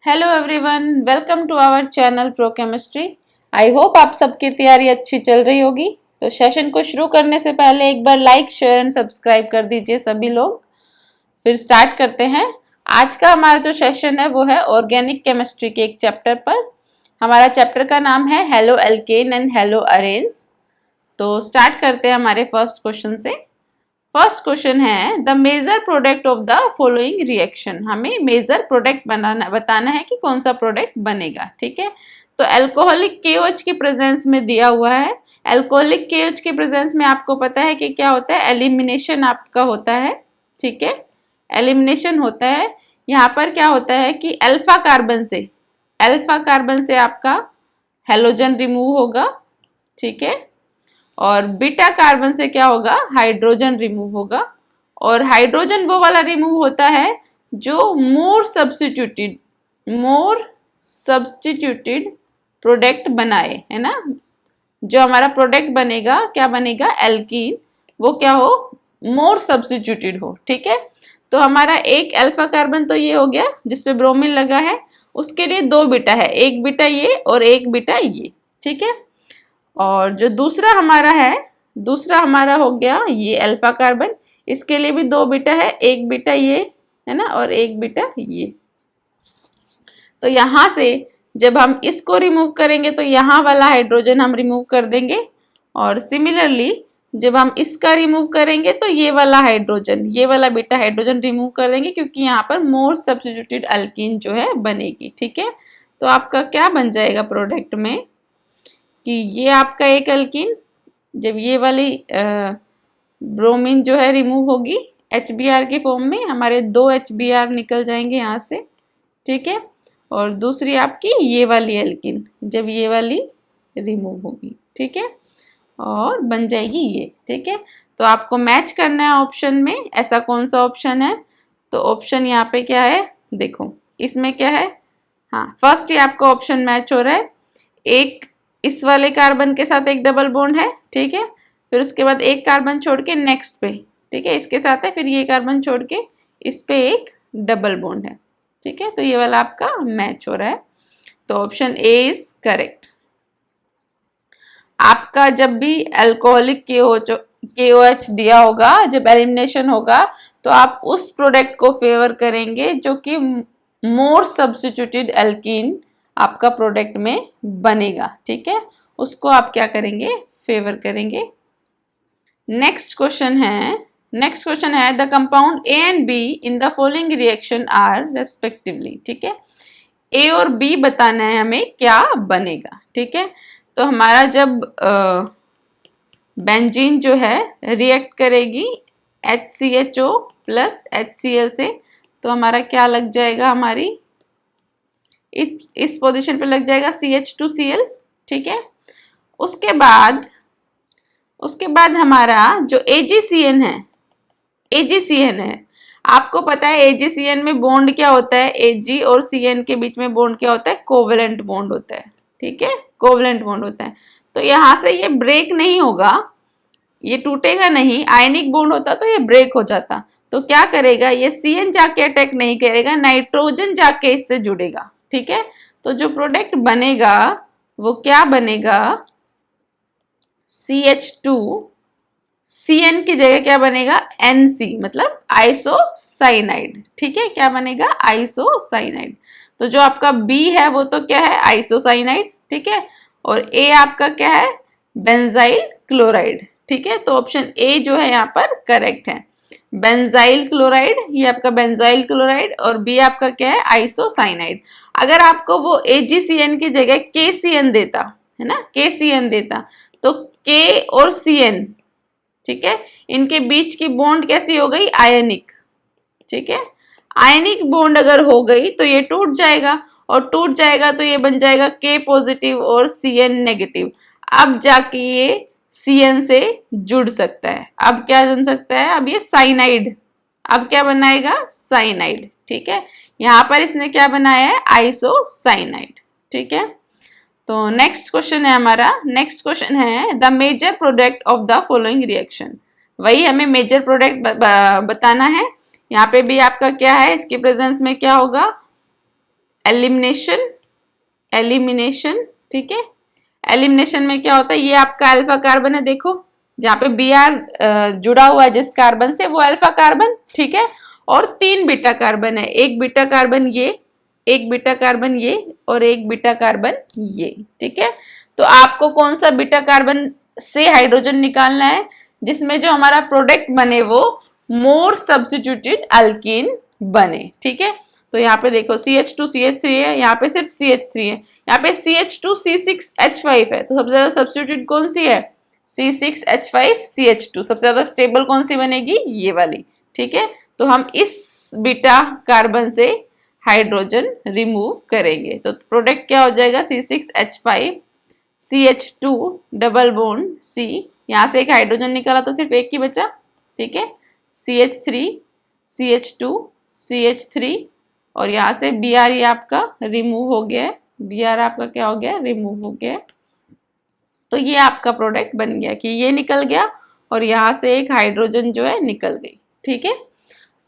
Hello everyone, welcome to our channel Pro Chemistry. I hope आप सबकी तैयारी अच्छी चल रही होगी। तो सेशन को शुरू करने से पहले एक बार लाइक, शेयर एंड सब्सक्राइब कर दीजिए सभी लोग। फिर स्टार्ट करते हैं। आज का हमारा जो सेशन है वो है ऑर्गेनिक केमिस्ट्री के एक चैप्टर पर। हमारा चैप्टर का नाम है halo alkane and halo arenes. तो स्टार्ट करते हैं हमारे फर्स्ट क्वेश्चन से। फर्स्ट क्वेश्चन है the major product of the following reaction. हमें मेजर प्रोडक्ट बताना है कि कौन सा प्रोडक्ट बनेगा। ठीक है, तो अल्कोहलिक KOH के प्रेजेंस में दिया हुआ है। अल्कोहलिक KOH के प्रेजेंस में आपको पता है कि क्या होता है, एलिमिनेशन आपका होता है। ठीक है, एलिमिनेशन होता है। यहाँ पर क्या होता है कि अल्फा कार्बन से आपका हेलोजन रिमूव होगा। ठीक है, और बीटा कार्बन से क्या होगा, हाइड्रोजन रिमूव होगा। और हाइड्रोजन वो वाला रिमूव होता है जो मोर सब्स्टिट्यूटेड प्रोडक्ट बनाए, है ना। जो हमारा प्रोडक्ट बनेगा, क्या बनेगा, एल्कीन, वो क्या हो, मोर सब्स्टिट्यूटेड हो। ठीक है, तो हमारा एक अल्फा कार्बन तो ये हो गया जिसपे ब्रोमीन लगा है, उसके लिए दो बीटा है, एक बीटा ये और एक बीटा ये। ठीक है, और जो दूसरा हमारा हो गया ये अल्फा कार्बन, इसके लिए भी दो बीटा है, एक बीटा ये, है ना, और एक बीटा ये। तो यहां से जब हम इसको रिमूव करेंगे तो यहाँ वाला हाइड्रोजन हम रिमूव कर देंगे, और सिमिलरली जब हम इसका रिमूव करेंगे तो ये वाला बीटा हाइड्रोजन रिमूव कर देंगे, क्योंकि यहाँ पर मोर सब्स्टिट्यूटेड अल्कीन जो है बनेगी। ठीक है, तो आपका क्या बन जाएगा प्रोडक्ट में कि ये आपका एक अल्कीन, जब ये वाली ब्रोमीन जो है रिमूव होगी HBr के फॉर्म में, हमारे दो HBr निकल जाएंगे यहाँ से। ठीक है, और दूसरी आपकी ये वाली एल्कीन, जब ये वाली रिमूव होगी, ठीक है, और बन जाएगी ये। ठीक है, तो आपको मैच करना है ऑप्शन में, ऐसा कौन सा ऑप्शन है। तो ऑप्शन यहाँ पे क्या है, देखो इसमें क्या है, हाँ फर्स्ट ही आपका ऑप्शन मैच हो रहा है। एक इस वाले कार्बन के साथ एक डबल बॉन्ड है, ठीक है, फिर उसके बाद एक कार्बन छोड़ के नेक्स्ट पे, ठीक है, इसके साथ है, फिर ये कार्बन छोड़ के इस पे एक डबल बॉन्ड है। ठीक है, तो ये वाला आपका मैच हो रहा है, तो ऑप्शन ए इज करेक्ट। आपका जब भी अल्कोहलिक KOH दिया होगा, जब एलिमिनेशन होगा, तो आप उस प्रोडक्ट को फेवर करेंगे जो कि मोर सब्स्टिट्यूटेड एल्कीन आपका प्रोडक्ट में बनेगा। ठीक है, उसको आप क्या करेंगे, फेवर करेंगे। नेक्स्ट क्वेश्चन है the compound A and B in the following reaction are respectively. ठीक है, A और B बताना है हमें क्या बनेगा। ठीक है, तो हमारा जब बेंजीन जो है रिएक्ट करेगी HCHO प्लस HCl से, तो हमारा क्या लग जाएगा, हमारी इस पोजीशन पे लग जाएगा CH2Cl। ठीक है, उसके बाद हमारा जो AgCN है, आपको पता है AgCN में बॉन्ड क्या होता है, Ag और Cn के बीच में बॉन्ड क्या होता है, कोवेलेंट बॉन्ड होता है। ठीक है, कोवेलेंट बॉन्ड होता है, तो यहां से ये ब्रेक नहीं होगा, ये टूटेगा नहीं। आयनिक बॉन्ड होता तो ये ब्रेक हो जाता, तो क्या करेगा, ये Cn जाके अटैक नहीं करेगा, नाइट्रोजन जाके इससे जुड़ेगा। ठीक है, तो जो प्रोडक्ट बनेगा वो क्या बनेगा, CH2, Cn की जगह क्या बनेगा, NC, मतलब आइसोसाइनाइड। ठीक है, क्या बनेगा, आइसोसाइनाइड। तो जो आपका B है वो तो क्या है, आइसोसाइनाइड। ठीक है, और A आपका क्या है, बेंजाइल क्लोराइड। ठीक है, तो ऑप्शन ए जो है यहाँ पर करेक्ट है, बेंजाइल क्लोराइड, ये आपका बेंजाइल क्लोराइड, और बी आपका क्या है, आइसोसाइनाइड। अगर आपको वो AgCN की जगह KCN देता, है ना, KCN देता, तो K और CN, ठीक है, इनके बीच की बॉन्ड कैसी हो गई, आयनिक। ठीक है, आयनिक बॉन्ड अगर हो गई तो ये टूट जाएगा, और टूट जाएगा तो ये बन जाएगा K पॉजिटिव और CN नेगेटिव। अब जाके ये Cn से जुड़ सकता है, अब क्या बन सकता है, अब ये साइनाइड, अब क्या बनाएगा, साइनाइड। ठीक है, यहां पर इसने क्या बनाया है, आइसोसाइनाइड। ठीक है, तो नेक्स्ट क्वेश्चन है हमारा, नेक्स्ट क्वेश्चन है the major product of the following reaction. वही हमें मेजर प्रोडक्ट बताना है। यहाँ पे भी आपका क्या है, इसके प्रेजेंस में क्या होगा, एलिमिनेशन, एलिमिनेशन, ठीक है। एलिमिनेशन में क्या होता है, ये आपका अल्फा कार्बन है, देखो जहाँ पे Br जुड़ा हुआ है जिस कार्बन से, वो अल्फा कार्बन, ठीक है। और 3 बीटा कार्बन है, एक बीटा कार्बन ये, एक बीटा कार्बन ये, और एक बीटा कार्बन ये, ठीक है। तो आपको कौन सा बीटा कार्बन से हाइड्रोजन निकालना है जिसमें जो हमारा प्रोडक्ट बने वो मोर सब्स्टिट्यूटेड अल्कीन बने, ठीक है। तो यहाँ पे देखो CH2CH3 है, यहाँ पे सिर्फ CH3 है, यहाँ पे CH2C6H5 है, तो सबसे ज्यादा सब्स्टिट्यूट कौन सी है, C6H5CH2। सबसे ज्यादा स्टेबल कौन सी बनेगी, ये वाली, ठीक है। तो हम इस बीटा कार्बन से हाइड्रोजन रिमूव करेंगे, तो प्रोडक्ट क्या हो जाएगा, C6H5CH2 डबल बॉन्ड C, यहाँ से एक हाइड्रोजन निकाला तो सिर्फ एक ही बचा, ठीक है, CH3CH2CH3, और यहाँ से Br ये आपका रिमूव हो गया है, Br आपका क्या हो गया, रिमूव हो गया है। तो ये आपका प्रोडक्ट बन गया कि ये निकल गया और यहाँ से एक हाइड्रोजन जो है निकल गई, ठीक है।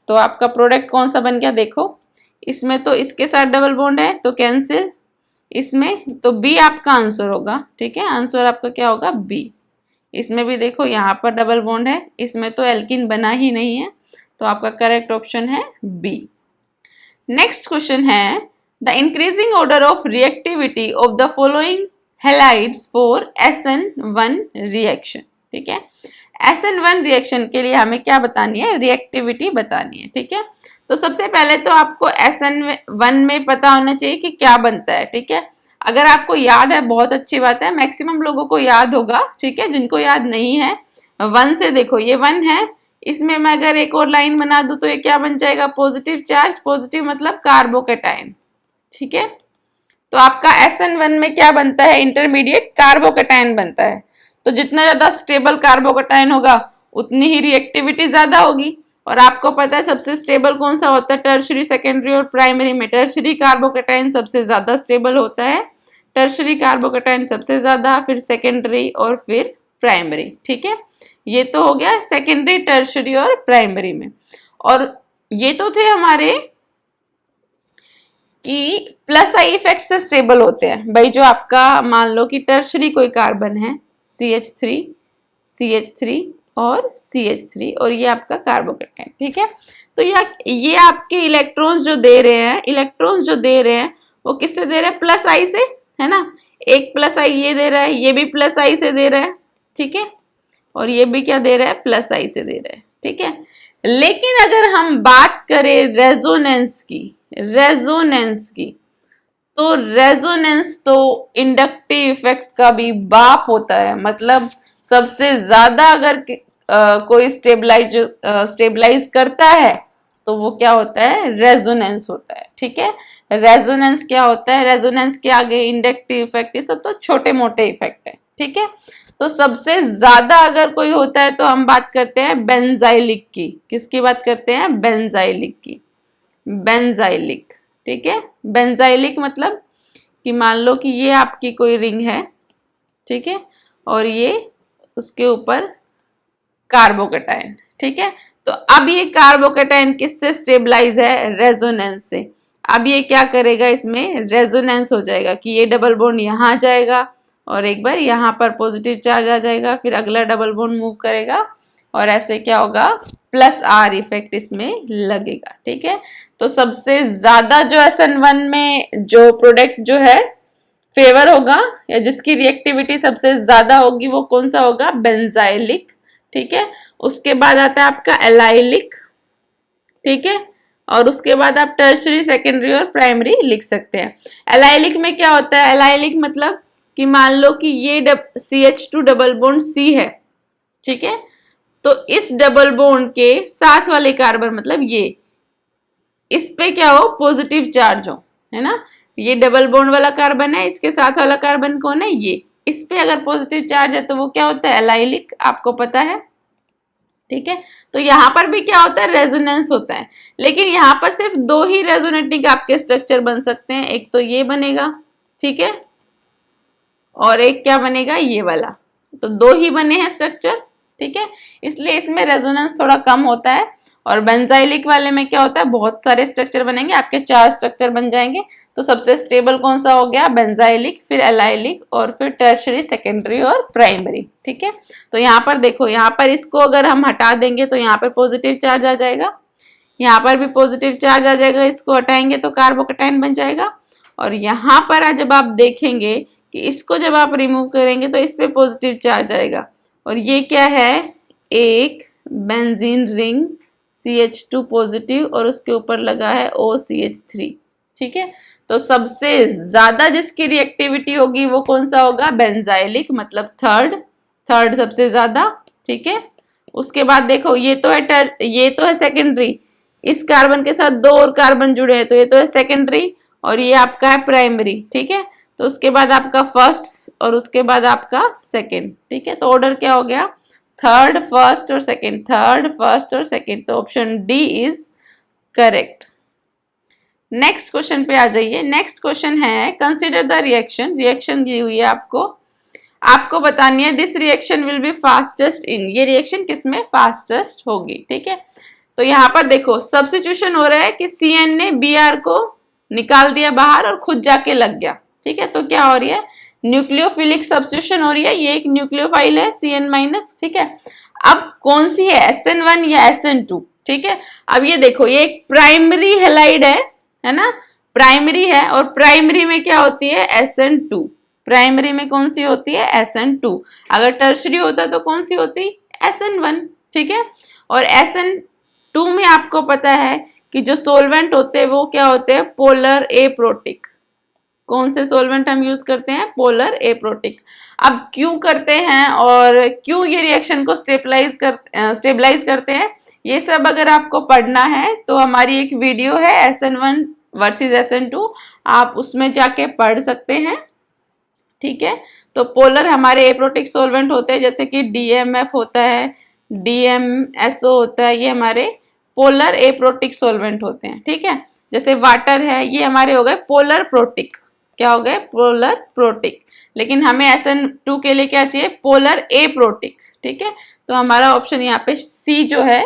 तो आपका प्रोडक्ट कौन सा बन गया, देखो इसमें तो इसके साथ डबल बॉन्ड है तो कैंसिल, इसमें तो बी आपका आंसर होगा, ठीक है, आंसर आपका क्या होगा, बी। इसमें भी देखो यहाँ पर डबल बॉन्ड है, इसमें तो एल्किन बना ही नहीं है, तो आपका करेक्ट ऑप्शन है बी। नेक्स्ट क्वेश्चन है, the increasing order of reactivity of the following halides for SN1 reaction, ठीक है। SN1 रिएक्शन के लिए हमें क्या बतानी है, रिएक्टिविटी बतानी है, ठीक है। तो सबसे पहले तो आपको SN1 में पता होना चाहिए कि क्या बनता है, ठीक है। अगर आपको याद है बहुत अच्छी बात है, मैक्सिमम लोगों को याद होगा, ठीक है। जिनको याद नहीं है, 1 से देखो, ये 1 है, इसमें मैं अगर एक और लाइन बना दूं तो ये क्या बन जाएगा, पॉजिटिव चार्ज, पॉजिटिव मतलब कार्बोकैटायन, ठीक है। तो आपका SN1 में क्या बनता है, इंटरमीडिएट कार्बोकैटायन बनता है। तो जितना ज्यादा स्टेबल कार्बोकैटायन होगा उतनी ही रिएक्टिविटी ज्यादा होगी, और आपको पता है सबसे स्टेबल कौन सा होता है, टर्शरी, सेकेंडरी और प्राइमरी में टर्शरी कार्बोकैटायन सबसे ज्यादा स्टेबल होता है, टर्शरी कार्बोकैटायन सबसे ज्यादा, फिर सेकेंडरी और फिर प्राइमरी, ठीक है। ये तो हो गया सेकेंडरी, टर्शरी और प्राइमरी में। और ये तो थे हमारे कि प्लस आई इफेक्ट से स्टेबल होते हैं भाई, जो आपका मान लो कि टर्शरी कोई कार्बन है, CH3 CH3 और CH3, और ये आपका कार्बोकैटायन, ठीक है। तो ये आपके इलेक्ट्रॉन्स जो दे रहे हैं, इलेक्ट्रॉन्स जो दे रहे हैं वो किससे दे रहे हैं, प्लस आई से, है ना। एक प्लस आई ये दे रहा है, ये भी प्लस आई से दे रहा है, ठीक है, और ये भी क्या दे रहा है, प्लस आई से दे रहा है, ठीक है। लेकिन अगर हम बात करें रेजोनेंस की, रेजोनेंस की, तो रेजोनेंस तो इंडक्टिव इफेक्ट का भी बाप होता है। मतलब सबसे ज्यादा अगर कोई स्टेबलाइज करता है तो वो क्या होता है, रेजोनेंस होता है, ठीक है। रेजोनेंस क्या होता है, रेजोनेंस के आगे इंडक्टिव इफेक्ट, ये सब तो छोटे मोटे इफेक्ट है, ठीक है। तो सबसे ज्यादा अगर कोई होता है तो हम बात करते हैं बेंजाइलिक की, किसकी बात करते हैं, बेंजाइलिक की, बेंजाइलिक, ठीक है। बेंजाइलिक मतलब कि मान लो कि ये आपकी कोई रिंग है, ठीक है, और ये उसके ऊपर कार्बोकैटायन, ठीक है। तो अब ये कार्बोकैटायन किससे स्टेबलाइज है, रेजोनेंस से। अब ये क्या करेगा, इसमें रेजोनेंस हो जाएगा कि ये डबल बॉन्ड यहाँ जाएगा और एक बार यहाँ पर पॉजिटिव चार्ज आ जाएगा, फिर अगला डबल बॉन्ड मूव करेगा और ऐसे क्या होगा, प्लस आर इफेक्ट इसमें लगेगा, ठीक है। तो सबसे ज्यादा जो SN1 में जो प्रोडक्ट जो है फेवर होगा या जिसकी रिएक्टिविटी सबसे ज्यादा होगी वो कौन सा होगा, बेंजाइलिक, ठीक है। उसके बाद आता है आपका एलाइलिक, ठीक है, और उसके बाद आप टर्शरी, सेकेंडरी और प्राइमरी लिख सकते हैं। एलाइलिक में क्या होता है, एलाइलिक मतलब कि मान लो कि ये CH2 डबल बॉन्ड C है, ठीक है। तो इस डबल बॉन्ड के साथ वाले कार्बन मतलब ये, इस पे क्या हो, पॉजिटिव चार्ज हो, है ना। ये डबल बॉन्ड वाला कार्बन है, इसके साथ वाला कार्बन कौन है, ये, इस पे अगर पॉजिटिव चार्ज है तो वो क्या होता है, एलाइलिक, आपको पता है, ठीक है। तो यहाँ पर भी क्या होता है, रेजोनेंस होता है, लेकिन यहाँ पर सिर्फ 2 ही रेजोनेटिंग आपके स्ट्रक्चर बन सकते हैं, एक तो ये बनेगा, ठीक है, और एक क्या बनेगा, ये वाला। तो 2 ही बने हैं स्ट्रक्चर, ठीक है, इसलिए इसमें रेजोनेंस थोड़ा कम होता है। और बेंजाइलिक वाले में क्या होता है, बहुत सारे स्ट्रक्चर बनेंगे, आपके 4 स्ट्रक्चर बन जाएंगे, तो सबसे स्टेबल कौन सा हो गया, बेंजाइलिक, फिर एलाइलिक और फिर टर्शरी, सेकेंडरी और प्राइमरी। ठीक है, तो यहाँ पर देखो, यहाँ पर इसको अगर हम हटा देंगे तो यहाँ पर पॉजिटिव चार्ज आ जाएगा, यहाँ पर भी पॉजिटिव चार्ज आ जाएगा, इसको हटाएंगे तो कार्बोकैटायन बन जाएगा। और यहाँ पर जब आप देखेंगे कि इसको जब आप रिमूव करेंगे तो इस पे पॉजिटिव चार्ज आएगा, और ये क्या है, एक बेंजीन रिंग CH2 पॉजिटिव और उसके ऊपर लगा है OCH3। ठीक है, तो सबसे ज्यादा जिसकी रिएक्टिविटी होगी वो कौन सा होगा, बेंजाइलिक, मतलब थर्ड सबसे ज्यादा। ठीक है, उसके बाद देखो ये तो है सेकेंडरी, इस कार्बन के साथ 2 और कार्बन जुड़े हैं तो ये तो है सेकेंडरी, और ये आपका है प्राइमरी। ठीक है, तो उसके बाद आपका फर्स्ट और उसके बाद आपका सेकेंड। ठीक है, तो ऑर्डर क्या हो गया, थर्ड, फर्स्ट और सेकेंड, थर्ड, फर्स्ट और सेकेंड, तो option D is correct. Next question पे आ जाइए। नेक्स्ट क्वेश्चन है, कंसिडर द रिएक्शन दी हुई है आपको बतानी है, this reaction will be fastest in, ये रिएक्शन किसमें फास्टेस्ट होगी। ठीक है, तो यहाँ पर देखो सब्स्टिट्यूशन हो रहा है कि CN ने Br को निकाल दिया बाहर और खुद जाके लग गया। ठीक है, तो क्या हो रही है, न्यूक्लियोफिलिक सब्स्टिट्यूशन हो रही है, ये एक न्यूक्लियोफाइल है CN-। ठीक है, अब कौन सी है, SN1 या SN2। ठीक है, अब ये देखो, ये एक प्राइमरी हेलाइड है ना, प्राइमरी है, और प्राइमरी में क्या होती है, SN2। प्राइमरी में कौन सी होती है, SN2। अगर टर्शरी होता तो कौन सी होती, SN1। ठीक है, और SN2 में आपको पता है कि जो सोलवेंट होते हैं वो क्या होते हैं, पोलर एप्रोटिक। कौन से सोलवेंट हम यूज करते हैं, पोलर एप्रोटिक। अब क्यों करते हैं और क्यों ये रिएक्शन को स्टेबलाइज करते हैं, ये सब अगर आपको पढ़ना है तो हमारी एक वीडियो है SN1 वर्सेस SN2, आप उसमें जाके पढ़ सकते हैं। ठीक है, तो पोलर हमारे एप्रोटिक सोलवेंट होते हैं, जैसे कि DMF होता है, DMSO होता है, ये हमारे पोलर एप्रोटिक सोलवेंट होते हैं। ठीक है, जैसे वाटर है, ये हमारे हो गए पोलर प्रोटिक। क्या हो गए, पोलर प्रोटिक। लेकिन हमें SN2 के लिए क्या चाहिए, पोलर एप्रोटिक। ठीक है, तो हमारा ऑप्शन यहाँ पे C जो है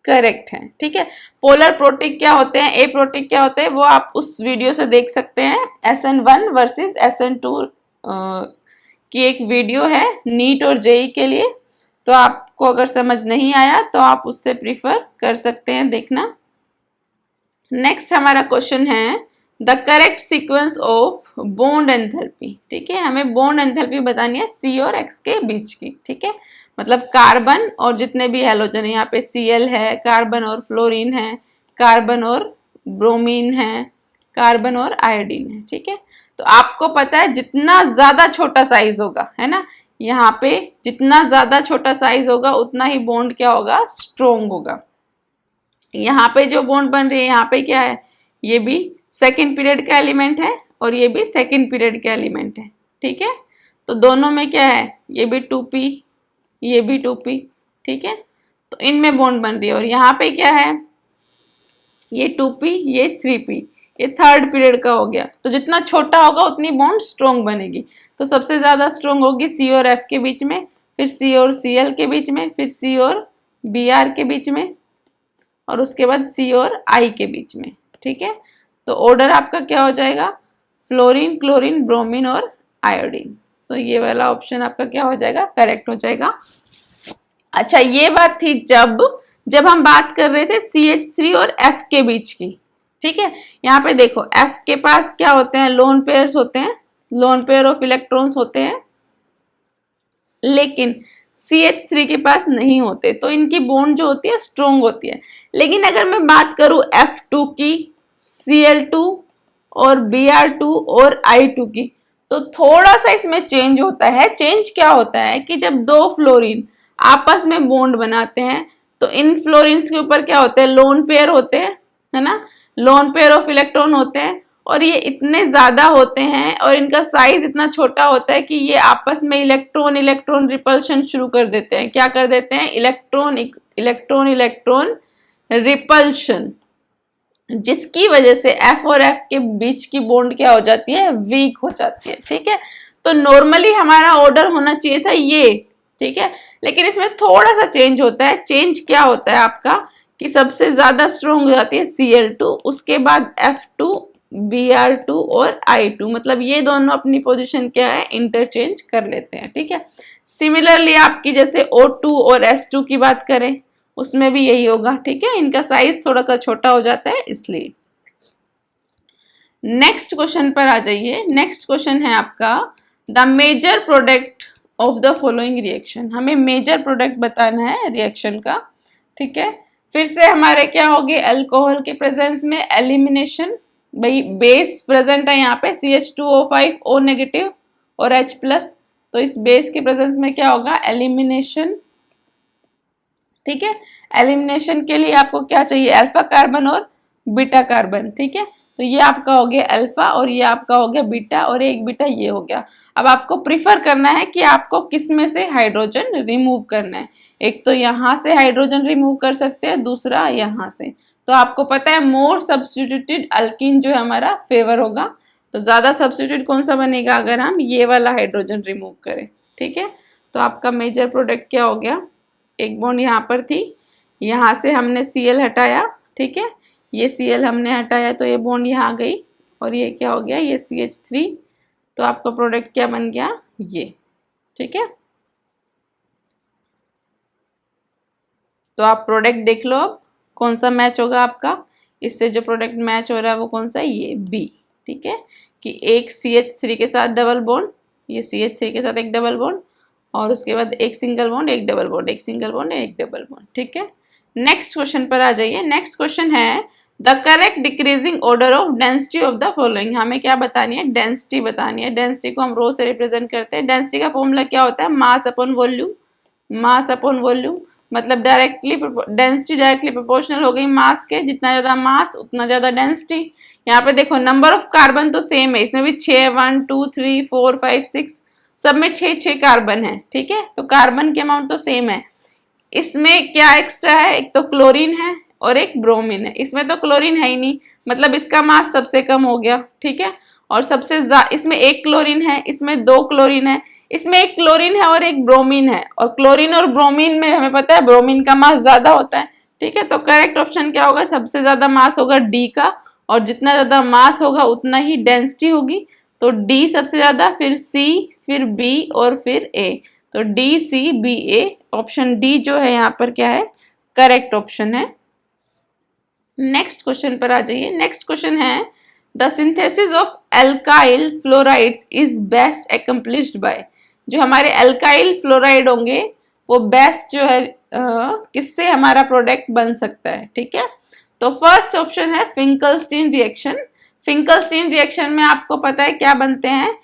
करेक्ट है। ठीक है, पोलर प्रोटिक क्या होते हैं, एप्रोटिक क्या होते हैं, वो आप उस वीडियो से देख सकते हैं, SN1 वर्सेस SN2 की एक वीडियो है नीट और JEE के लिए। तो आपको अगर समझ नहीं आया तो आप उससे प्रीफर कर सकते हैं देखना। नेक्स्ट हमारा क्वेश्चन है, the correct sequence of bond enthalpy. ठीक है, हमें बॉन्ड एंथैल्पी बतानी है C और X के बीच की। ठीक है, मतलब कार्बन और जितने भी हैलोजन है, यहाँ पे Cl है, कार्बन और फ्लोरीन है, कार्बन और ब्रोमीन है, कार्बन और आयोडीन है। ठीक है, तो आपको पता है जितना ज्यादा छोटा साइज होगा, है ना, यहाँ पे जितना ज्यादा छोटा साइज होगा उतना ही बॉन्ड क्या होगा, स्ट्रोंग होगा। यहाँ पे जो बॉन्ड बन रही है, यहाँ पे क्या है, ये भी सेकेंड पीरियड का एलिमेंट है और ये भी सेकेंड पीरियड का एलिमेंट है। ठीक है, तो दोनों में क्या है, ये भी 2p, ये भी 2p। ठीक है, तो इनमें बॉन्ड बन रही है, और यहाँ पे क्या है, ये 2p, ये 3p, ये थर्ड पीरियड का हो गया। तो जितना छोटा होगा उतनी बॉन्ड स्ट्रोंग बनेगी। तो सबसे ज्यादा स्ट्रोंग होगी C और F के बीच में, फिर C और Cl के बीच में, फिर C और Br के बीच में, और उसके बाद C और I के बीच में। ठीक है, तो ऑर्डर आपका क्या हो जाएगा, फ्लोरीन, क्लोरीन, ब्रोमीन और आयोडीन। तो ये वाला ऑप्शन आपका क्या हो जाएगा, करेक्ट हो जाएगा। अच्छा, ये बात थी जब हम बात कर रहे थे CH3 और F के बीच की। ठीक है, यहाँ पे देखो F के पास क्या होते हैं, लोन पेयर्स होते हैं, लोन पेयर ऑफ इलेक्ट्रॉन्स होते हैं, लेकिन CH3 के पास नहीं होते, तो इनकी बॉन्ड जो होती है स्ट्रोंग होती है। लेकिन अगर मैं बात करूं F2 की, Cl2 और Br2 और I2 की, तो थोड़ा सा इसमें चेंज होता है। चेंज क्या होता है कि जब दो फ्लोरीन आपस में बॉन्ड बनाते हैं तो इन फ्लोरीन्स के ऊपर क्या होते हैं, लोन पेयर होते हैं, है ना, लोन पेयर ऑफ इलेक्ट्रॉन होते हैं, और ये इतने ज्यादा होते हैं और इनका साइज इतना छोटा होता है कि ये आपस में इलेक्ट्रॉन इलेक्ट्रॉन रिपल्शन शुरू कर देते हैं। क्या कर देते हैं, इलेक्ट्रॉन इलेक्ट्रॉन रिपल्शन, जिसकी वजह से F और F के बीच की बॉन्ड क्या हो जाती है, वीक हो जाती है। ठीक है, तो नॉर्मली हमारा ऑर्डर होना चाहिए था ये। ठीक है, लेकिन इसमें थोड़ा सा चेंज होता है। चेंज क्या होता है आपका कि सबसे ज्यादा स्ट्रोंग हो जाती है Cl2, उसके बाद F2 Br2 और I2, मतलब ये दोनों अपनी पोजीशन क्या है, इंटरचेंज कर लेते हैं, ठीक है। सिमिलरली आपकी जैसे O2 और S2 की बात करें, उसमें भी यही होगा, ठीक है। इनका साइज थोड़ा सा छोटा हो जाता है इसलिए। नेक्स्ट क्वेश्चन पर आ जाइए। नेक्स्ट क्वेश्चन है आपका the major product of the following reaction. हमें मेजर प्रोडक्ट बताना है रिएक्शन का, ठीक है। फिर से हमारे क्या होगी, अल्कोहल के प्रेजेंस में एलिमिनेशन, भाई बेस प्रेजेंट है यहाँ पे CH2O5 O नेगेटिव और H प्लस, तो इस बेस के प्रेजेंस में क्या होगा, एलिमिनेशन, ठीक है। एलिमिनेशन के लिए आपको क्या चाहिए, अल्फा कार्बन और बीटा कार्बन, ठीक है। तो ये आपका हो गया अल्फा और ये आपका हो गया बीटा और एक बीटा ये हो गया। अब आपको प्रिफर करना है कि आपको किस में से हाइड्रोजन रिमूव करना है। एक तो यहाँ से हाइड्रोजन रिमूव कर सकते हैं, दूसरा यहाँ से। तो आपको पता है मोर सब्स्टिट्यूटेड अल्कीन जो है हमारा फेवर होगा, तो ज्यादा सब्स्टिट्यूट कौन सा बनेगा, अगर हम ये वाला हाइड्रोजन रिमूव करें, ठीक है। तो आपका मेजर प्रोडक्ट क्या हो गया, एक बॉन्ड यहाँ पर थी, यहाँ से हमने Cl हटाया, ठीक है, ये Cl हमने हटाया तो ये बॉन्ड यहाँ गई और ये क्या हो गया, ये CH3, तो आपका प्रोडक्ट क्या बन गया, ये, ठीक है। तो आप प्रोडक्ट देख लो अब कौन सा मैच होगा आपका, इससे जो प्रोडक्ट मैच हो रहा है वो कौन सा है, ये B, ठीक है, कि एक CH3 के साथ डबल बॉन्ड, ये CH3 के साथ एक डबल बॉन्ड और उसके बाद एक सिंगल बॉन्ड, एक डबल बॉन्ड, एक सिंगल बॉन्ड, एक डबल बॉन्ड, ठीक है। नेक्स्ट क्वेश्चन पर आ जाइए। नेक्स्ट क्वेश्चन है the correct decreasing order of density of the following. हमें क्या बतानी है, डेंसिटी बतानी है। डेंसिटी को हम रो से रिप्रेजेंट करते हैं। डेंसिटी का फॉर्मूला क्या होता है, mass upon volume, mass upon volume, मतलब डायरेक्टली डेंसिटी डायरेक्टली प्रोपोर्शनल हो गई मास के, जितना ज्यादा मास उतना ज्यादा डेंसिटी। यहाँ पे देखो नंबर ऑफ कार्बन तो सेम है, इसमें भी 6 1 2 3 4 5 6 सब में 6 कार्बन है, ठीक है। तो कार्बन के अमाउंट तो सेम है। इसमें क्या एक्स्ट्रा है, एक तो क्लोरीन है और एक ब्रोमीन है। इसमें तो क्लोरीन है ही नहीं, मतलब इसका मास सबसे कम हो गया, ठीक है। और सबसे इसमें एक क्लोरीन है, इसमें 2 क्लोरीन है, इसमें एक क्लोरीन है और एक ब्रोमीन है, और क्लोरीन और ब्रोमीन में हमें पता है ब्रोमीन का मास ज्यादा होता है, ठीक है। तो करेक्ट ऑप्शन क्या होगा, सबसे ज्यादा मास होगा डी का, और जितना ज्यादा मास होगा उतना ही डेंसिटी होगी। तो डी सबसे ज्यादा, फिर सी, फिर बी और फिर ए। तो DCBA ऑप्शन डी जो है यहाँ पर क्या है, करेक्ट ऑप्शन है। नेक्स्ट क्वेश्चन पर आ जाइए। नेक्स्ट क्वेश्चन है the synthesis of alkyl fluorides is best accomplished by. जो हमारे एल्काइल फ्लोराइड होंगे वो बेस्ट जो है किससे हमारा प्रोडक्ट बन सकता है, ठीक है। तो फर्स्ट ऑप्शन है फिंकलस्टीन रिएक्शन। फिंकलस्टीन रिएक्शन में आपको पता है क्या बनते हैं,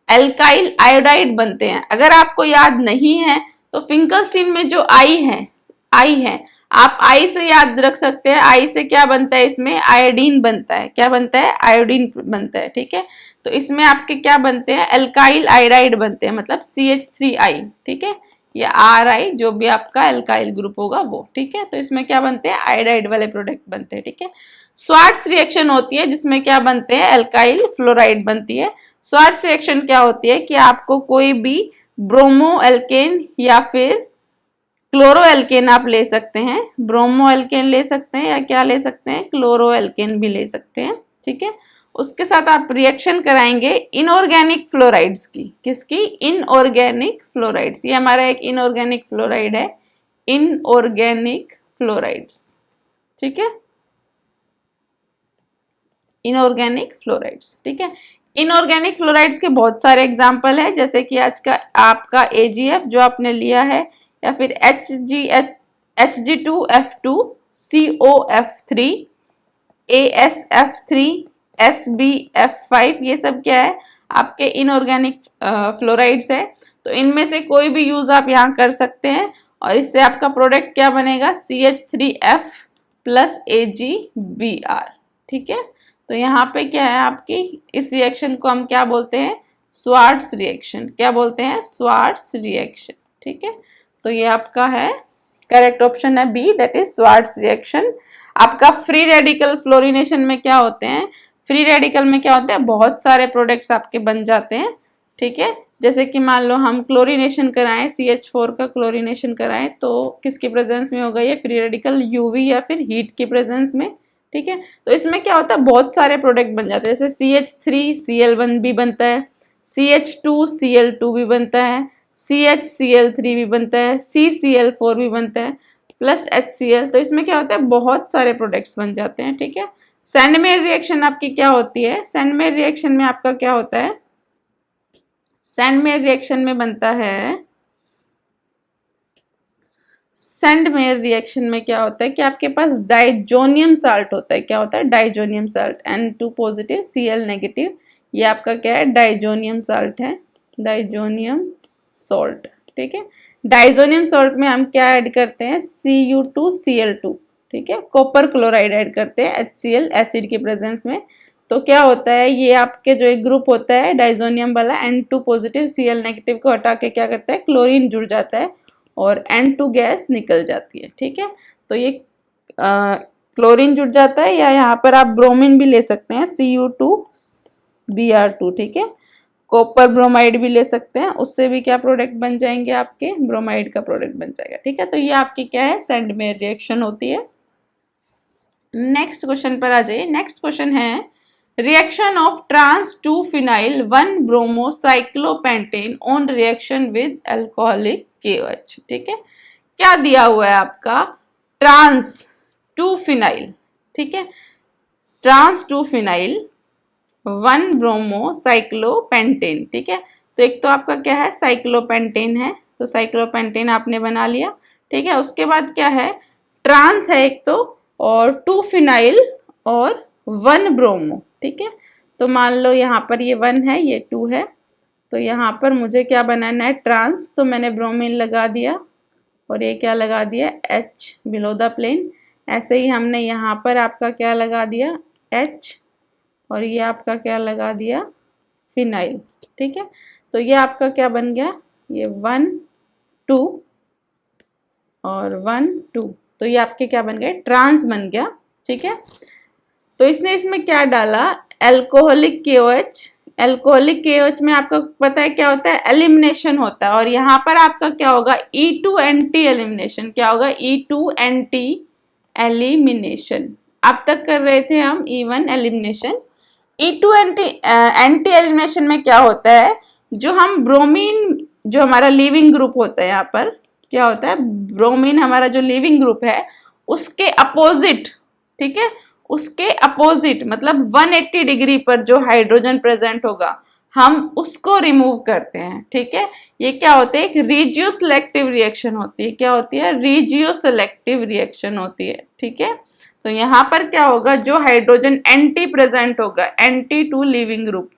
एल्काइल आयोडाइड बनते हैं। अगर आपको याद नहीं है तो फिंकलस्टीन में जो आई है आप आई से याद रख सकते हैं। आई से क्या बनता है, इसमें आयोडीन बनता है। क्या बनता है, आयोडीन बनता है, ठीक है। तो इसमें आपके क्या बनते हैं, एल्काइल आयोडाइड बनते हैं, मतलब CH3I, ठीक है, या RI जो भी आपका एल्काइल ग्रुप होगा वो, ठीक है। तो इसमें क्या बनते हैं, आयोडाइड वाले प्रोडक्ट बनते हैं, ठीक है। स्वार्ट्स रिएक्शन होती है जिसमें क्या बनते हैं, एल्काइल फ्लोराइड बनती है। स्वार्ट्स रिएक्शन क्या होती है कि आपको कोई भी ब्रोमो एल्केन या फिर क्लोरो एल्केन आप ले सकते हैं, ब्रोमो एल्केन ले सकते हैं या क्या ले सकते हैं, क्लोरो एल्केन भी ले सकते हैं, ठीक है। उसके साथ आप रिएक्शन कराएंगे इनऑर्गेनिक फ्लोराइड्स की, किसकी, इनऑर्गेनिक फ्लोराइड्स। ये हमारा एक इनऑर्गेनिक फ्लोराइड है, इनऑर्गेनिक फ्लोराइड्स, ठीक है, इनऑर्गेनिक फ्लोराइड्स, ठीक है। इनऑर्गेनिक फ्लोराइड्स के बहुत सारे एग्जाम्पल है, जैसे कि आज का आपका AgF जो आपने लिया है, या फिर Hg2F2, COF3, ASF3, SbF5, ये सब क्या है, आपके इनऑर्गेनिक फ्लोराइड्स है। तो इनमें से कोई भी यूज आप यहाँ कर सकते हैं और इससे आपका प्रोडक्ट क्या बनेगा, CH3F प्लस AgBr, ठीक है। तो यहाँ पे क्या है आपकी, इस रिएक्शन को हम क्या बोलते हैं, स्वार्ट्स रिएक्शन। क्या बोलते हैं, स्वार्ट्स रिएक्शन, ठीक है। तो ये आपका है करेक्ट ऑप्शन है B, that is Swarts reaction. आपका फ्री रेडिकल फ्लोरिनेशन में क्या होते हैं, फ्री रेडिकल में क्या होते हैं, बहुत सारे प्रोडक्ट्स आपके बन जाते हैं, ठीक है। जैसे कि मान लो हम क्लोरिनेशन कराएं, CH4 का क्लोरिनेशन कराएं, तो किसके प्रेजेंस में होगा ये फ्री रेडिकल, UV या फिर हीट के प्रेजेंस में, ठीक है। तो इसमें क्या होता है, बहुत सारे प्रोडक्ट बन जाते हैं, जैसे CH3Cl1 भी बनता है, CH2Cl2 भी बनता है, CHCl3 भी बनता है, CCl4 भी बनता है, प्लस HCl। तो इसमें क्या होता है, बहुत सारे प्रोडक्ट्स बन जाते हैं, ठीक है। सैंडमेयर रिएक्शन आपकी क्या होती है, सैंडमेयर रिएक्शन में आपका क्या होता है, सैंडमेयर रिएक्शन में बनता है, सैंडमेयर रिएक्शन में क्या होता है कि आपके पास डाइजोनियम साल्ट होता है, क्या होता है, diazonium salt, N2 positive Cl negative, ये आपका क्या है, डाइजोनियम साल्ट है, डाइजोनियम सॉल्ट, ठीक है। डाइजोनियम सॉल्ट में हम क्या ऐड करते हैं, Cu2Cl2, ठीक है, कॉपर क्लोराइड ऐड करते हैं HCl एसिड के प्रेजेंस में। तो क्या होता है, ये आपके जो एक ग्रुप होता है डाइजोनियम वाला, N2 पॉजिटिव Cl नेगेटिव को हटा के क्या करता है, क्लोरीन जुड़ जाता है और N2 गैस निकल जाती है, ठीक है। तो ये क्लोरीन जुड़ जाता है, या यहाँ पर आप ब्रोमीन भी ले सकते हैं, Cu2Br2, ठीक है। कॉपर ब्रोमाइड भी ले सकते हैं, उससे भी क्या प्रोडक्ट बन जाएंगे आपके, ब्रोमाइड का प्रोडक्ट बन जाएगा, ठीक है। तो ये आपकी क्या है, सैंडमेयर रिएक्शन होती है। नेक्स्ट क्वेश्चन पर आ जाइए। नेक्स्ट क्वेश्चन है, reaction of trans 2 phenyl 1 bromo cyclopentane on reaction with alcoholic KOH, ठीक है। क्या दिया हुआ है आपका, ट्रांस 2 फिनाइल, ठीक है, ट्रांस 2 फिनाइल 1 ब्रोमो साइक्लोपेंटेन, ठीक है। तो एक तो आपका क्या है, साइक्लोपेंटेन है, तो साइक्लोपेंटेन आपने बना लिया, ठीक है। उसके बाद क्या है, ट्रांस है एक तो, और 2 फिनाइल और 1 ब्रोमो, ठीक है। तो मान लो यहाँ पर ये 1 है, ये 2 है, तो यहाँ पर मुझे क्या बनाना है, ट्रांस, तो मैंने ब्रोमीन लगा दिया और ये क्या लगा दिया, H बिलो द प्लेन। ऐसे ही हमने यहाँ पर आपका क्या लगा दिया, H, और ये आपका क्या लगा दिया, फिनाइल, ठीक है। तो ये आपका क्या बन गया, ये 1 2 और 1 2, तो ये आपके क्या बन गए, ट्रांस बन गया, ठीक है। तो इसने इसमें क्या डाला, अल्कोहलिक KOH। अल्कोहलिक KOH में आपको पता है क्या होता है, एलिमिनेशन होता है, और यहाँ पर आपका क्या होगा, E2 एलिमिनेशन, क्या होगा, E2 एलिमिनेशन। अब तक कर रहे थे हम E1 elimination. E2 anti elimination में क्या होता है, जो हम ब्रोमीन, जो हमारा लीविंग ग्रुप होता है, यहाँ पर क्या होता है, ब्रोमीन हमारा जो लीविंग ग्रुप है उसके अपोजिट, ठीक है, उसके अपोजिट मतलब 180 डिग्री पर जो हाइड्रोजन प्रेजेंट होगा हम उसको रिमूव करते हैं, ठीक है। ये क्या होता है, एक रीजियो सिलेक्टिव रिएक्शन होती है, क्या होती है, रीजियो सिलेक्टिव रिएक्शन होती है, ठीक है। तो यहाँ पर क्या होगा, जो हाइड्रोजन एंटी प्रेजेंट होगा, anti to leaving group,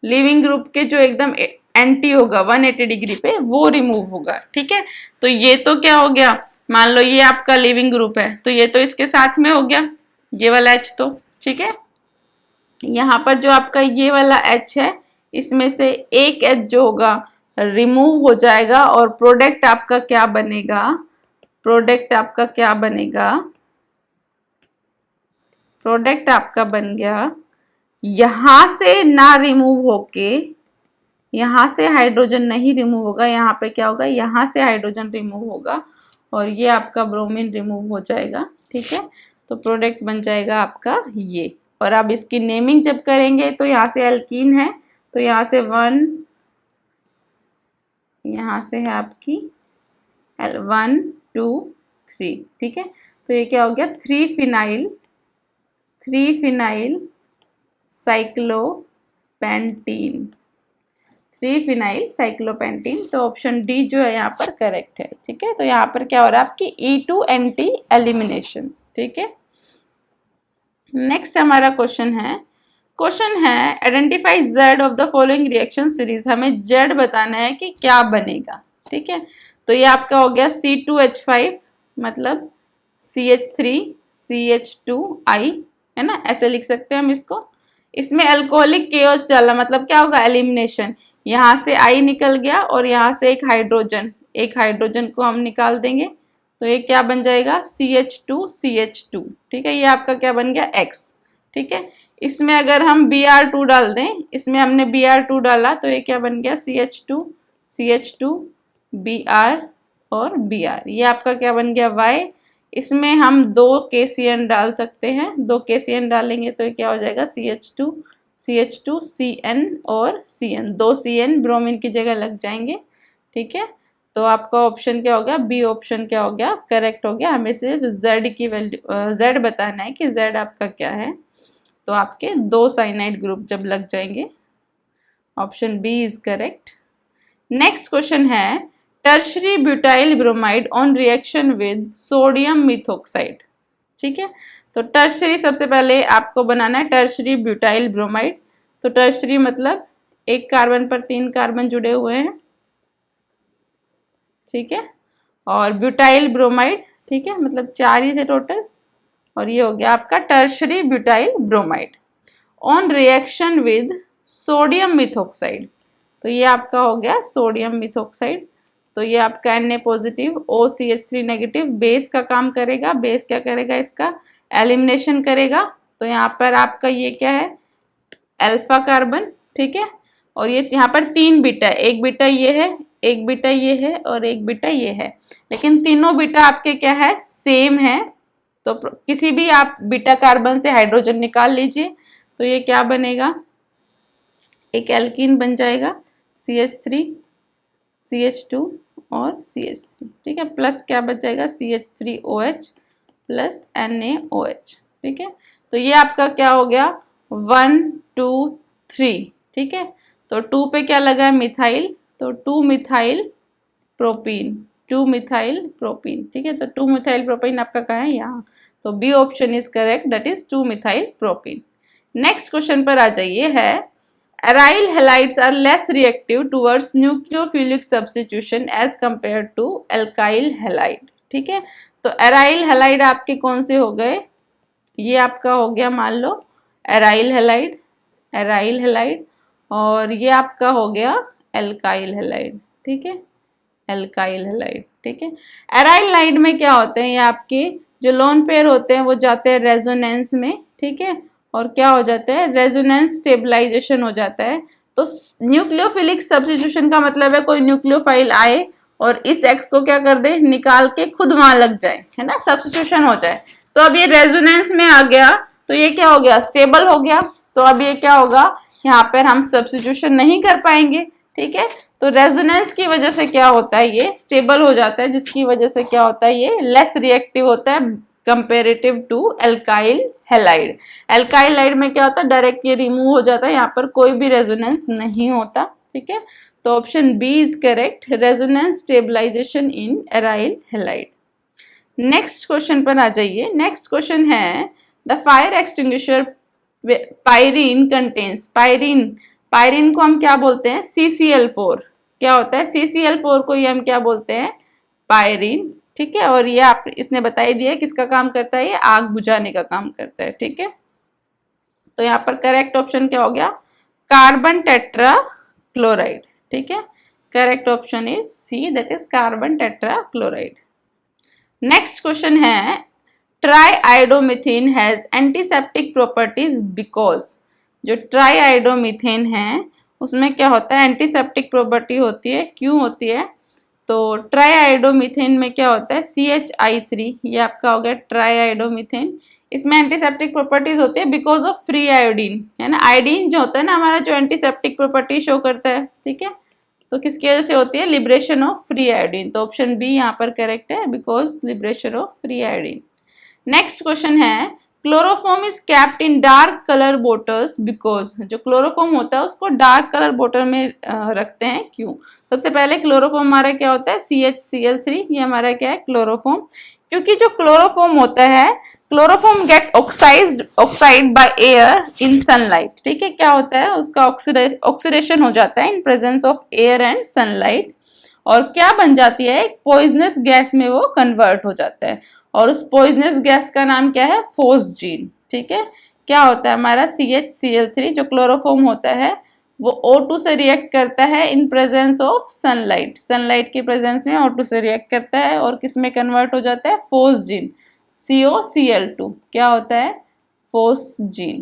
leaving group के जो एकदम एंटी होगा 180 डिग्री पे, वो रिमूव होगा, ठीक है। तो ये तो क्या हो गया, मान लो ये आपका लिविंग ग्रुप है, तो ये तो इसके साथ में हो गया, ये वाला H, तो ठीक है। यहाँ पर जो आपका ये वाला H है, इसमें से एक H जो होगा रिमूव हो जाएगा, और प्रोडक्ट आपका क्या बनेगा, प्रोडक्ट आपका क्या बनेगा, प्रोडक्ट आपका बन गया, यहां से ना रिमूव होके, यहां से हाइड्रोजन नहीं रिमूव होगा, यहाँ पे क्या होगा, यहाँ से हाइड्रोजन रिमूव होगा और ये आपका ब्रोमीन रिमूव हो जाएगा, ठीक है। तो प्रोडक्ट बन जाएगा आपका ये। और अब इसकी नेमिंग जब करेंगे तो यहाँ से एल्कीन है, तो यहाँ से 1, यहाँ से है आपकी 1 2 3, ठीक है। तो ये क्या हो गया, 3 फिनाइल साइक्लोपेंटीन, 3 फिनाइल साइक्लोपेंटीन। तो ऑप्शन डी जो है यहाँ पर करेक्ट है, ठीक है। तो यहाँ पर क्या हो रहा है, आपकी E2 एंटी एलिमिनेशन, ठीक है। नेक्स्ट हमारा क्वेश्चन है identify Z of the following reaction series. हमें Z बताना है कि क्या बनेगा, ठीक है। तो ये आपका हो गया C2H5 मतलब CH3CH2I, है ना, ऐसे लिख सकते हैं हम इसको। इसमें अल्कोहलिक KOH डाला मतलब क्या होगा, एलिमिनेशन, यहाँ से I निकल गया और यहाँ से एक हाइड्रोजन को हम निकाल देंगे, तो ये क्या बन जाएगा, CH2CH2, ठीक है। ये आपका क्या बन गया, X, ठीक है। इसमें अगर हम Br2 डाल दें, इसमें हमने Br2 डाला तो ये क्या बन गया, CH2 Br और Br, ये आपका क्या बन गया, Y। इसमें हम 2 KCN डाल सकते हैं, 2 KCN डालेंगे तो ये क्या हो जाएगा CH2 CN और CN, 2 CN ब्रोमीन की जगह लग जाएंगे। ठीक है, तो आपका ऑप्शन क्या हो गया, बी ऑप्शन क्या हो गया, करेक्ट हो गया। हमें सिर्फ Z की वैल्यू Z बताना है कि Z आपका क्या है। तो आपके 2 साइनाइड ग्रुप जब लग जाएंगे, option B is correct. Next question है tertiary butyl bromide on reaction with sodium methoxide. ठीक है, तो टर्शरी सबसे पहले आपको बनाना है टर्शरी ब्यूटाइल ब्रोमाइड। तो टर्शरी मतलब एक कार्बन पर 3 कार्बन जुड़े हुए हैं। ठीक है, और ब्यूटाइल ब्रोमाइड, ठीक है, मतलब 4 ही थे टोटल, और ये हो गया आपका tertiary butyl bromide on reaction with sodium methoxide. तो ये आपका हो गया सोडियम मिथॉक्साइड। तो ये आपका Na positive OCH3 negative base का काम करेगा। बेस क्या करेगा, इसका एलिमिनेशन करेगा। तो यहाँ पर आपका ये क्या है, अल्फा कार्बन। ठीक है, और ये यहाँ पर 3 बीटा, एक बीटा ये है, एक बीटा ये है और एक बीटा ये है, लेकिन तीनों बीटा आपके क्या है, सेम है। तो किसी भी आप बीटा कार्बन से हाइड्रोजन निकाल लीजिए, तो ये क्या बनेगा, एक एल्कीन बन जाएगा, CH3 CH2 और CH3। ठीक है, प्लस क्या बच जाएगा, CH3OH प्लस NaOH। ठीक है, तो ये आपका क्या हो गया, 1 2 3। ठीक है, तो 2 पे क्या लगा है, मिथाइल, तो 2 मिथाइल प्रोपीन, 2 मिथाइल प्रोपीन। ठीक है, तो 2 मिथाइल प्रोपीन आपका कहाँ है, यहाँ। तो B option is correct, that is 2 methyl propene. Next question पर आ जाइए, है aryl halides are less reactive towards nucleophilic substitution as compared to alkyl halide। ठीक है, तो aryl halide आपके कौन से हो गए, ये आपका हो गया मान लो aryl halide, और ये आपका हो गया alkyl halide। ठीक है, alkyl halide। ठीक है, aryl halide में क्या होते हैं, ये आपके जो लोन पेयर होते हैं वो जाते हैं रेजोनेंस में। ठीक है, और क्या हो जाता है, रेजोनेंस स्टेबलाइजेशन हो जाता है। तो न्यूक्लियोफिलिक सब्स्टिट्यूशन का मतलब है कोई न्यूक्लियोफाइल आए और इस एक्स को क्या कर दे, निकाल के खुद वहां लग जाए, है ना, सब्स्टिट्यूशन हो जाए। तो अब ये रेजोनेंस में आ गया, तो ये क्या हो गया, स्टेबल हो गया। तो अब ये क्या होगा, यहाँ पर हम सब्स्टिट्यूशन नहीं कर पाएंगे। ठीक है, तो रेजोनेंस की वजह से क्या होता है, ये स्टेबल हो जाता है, जिसकी वजह से क्या होता है, ये लेस रिएक्टिव होता है comparative to alkyl halide. Alkyl halide में क्या होता है, डायरेक्ट ये रिमूव हो जाता है, यहाँ पर कोई भी रेजोनेंस नहीं होता। ठीक है, तो option B is correct, resonance stabilization in aryl halide. Next question पर आ जाइए। नेक्स्ट क्वेश्चन है the fire extinguisher pyrene contains, pyrene को हम क्या बोलते हैं, CCl4। क्या होता है, CCl4 को ये हम क्या बोलते हैं, पायरीन। ठीक है, और ये आप इसने बता ही दिया किसका काम करता है, ये आग बुझाने का काम करता है। ठीक है, तो यहाँ पर करेक्ट ऑप्शन क्या हो गया, कार्बन टेट्रा क्लोराइड। ठीक है, correct option is C, that is carbon tetra chloride. Next question है triiodomethane has antiseptic properties because, जो ट्राईआयोडोमिथेन है उसमें क्या होता है, एंटीसेप्टिक प्रॉपर्टी होती है। क्यों होती है, तो ट्राईआयोडोमिथेन में क्या होता है, CH3, ये आपका हो गया ट्राईआयोडोमिथेन। इसमें एंटीसेप्टिक प्रॉपर्टीज होती है बिकॉज ऑफ फ्री आयोडीन, है ना। आयोडीन जो होता है ना हमारा, जो एंटीसेप्टिक प्रॉपर्टी शो करता है। ठीक है, तो किसकी वजह से होती है, लिबरेशन ऑफ फ्री आयोडीन। तो ऑप्शन बी यहाँ पर करेक्ट है, because liberation of free iodine. Next question है chloroform is kept in dark colour bottles because, जो क्लोरोफॉर्म होता है उसको डार्क कलर बोटल में रखते हैं, क्यों। सबसे पहले क्लोरोफॉर्म हमारा क्या होता है, CHCl3, ये हमारा क्या है, क्लोरोफॉर्म। क्योंकि जो क्लोरोफॉर्म होता है, chloroform get oxidised by air in sunlight. ठीक है, क्या होता है, उसका ऑक्सीडेशन हो जाता है in presence of air and sunlight, और क्या बन जाती है, एक पॉइजनस गैस में वो कन्वर्ट हो जाता है, और उस पॉइजनस गैस का नाम क्या है, फोस्जीन। ठीक है, क्या होता है हमारा CHCl3 जो क्लोरोफॉर्म होता है वो O2 से रिएक्ट करता है in presence of sunlight, sunlight के प्रेजेंस में O2 से रिएक्ट करता है और किस में कन्वर्ट हो जाता है, फोस्जीन, COCl2, क्या होता है, फोस्जीन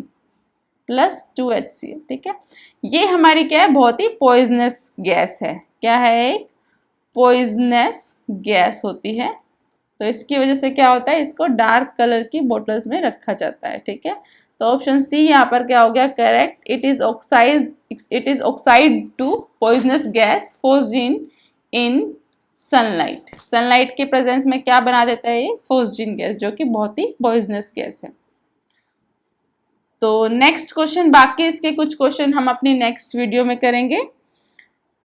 प्लस 2HCl। ठीक है, ये हमारी क्या है, बहुत ही पॉइजनस गैस है। क्या है, एक पॉइजनस गैस होती है। तो इसकी वजह से क्या होता है, इसको डार्क कलर की बोटल्स में रखा जाता है। ठीक है, तो ऑप्शन सी यहाँ पर क्या हो गया correct. It is oxidised to poisonous gas phosgene in sunlight. Sunlight के प्रेजेंस में क्या बना देता है ये, फोस्जीन गैस, जो कि बहुत ही पॉइजनस गैस है। तो नेक्स्ट क्वेश्चन, बाकी इसके कुछ क्वेश्चन हम अपनी नेक्स्ट वीडियो में करेंगे।